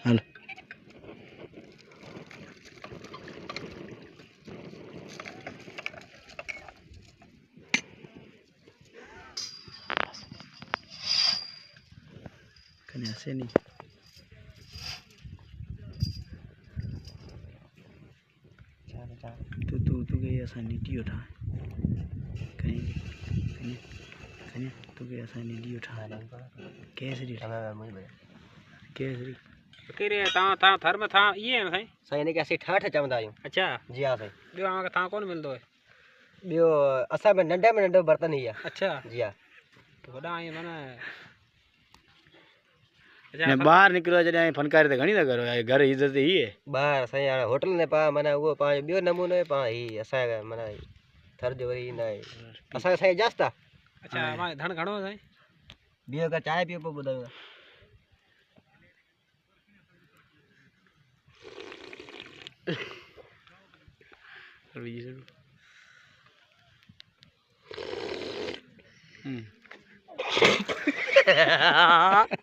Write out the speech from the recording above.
હાલ કને હશે નહીં तू गई ऐसा नीडी उठा कहीं कहीं कहीं तू गई ऐसा नीडी उठा केसरी केसरी केरे ता थर में था ये है भाई सही ने कैसे ठाठ चमदा आयो अच्छा जी हां सही बियो आमा था कौन मिलदो है बियो असा में नंढे बर्तन ही है अच्छा जी हां तो वडा आए माने ने बाहर निकलो जने फनकार तो घणी ना करो घर इज्जत ही है बाहर सही होटल ने पा मने वो पा बियो नमूनो पा ही असा मने थर जो वरी ना असा सही जास्ता अच्छा माने धन घणो है बियो का चाय पियो बुदायो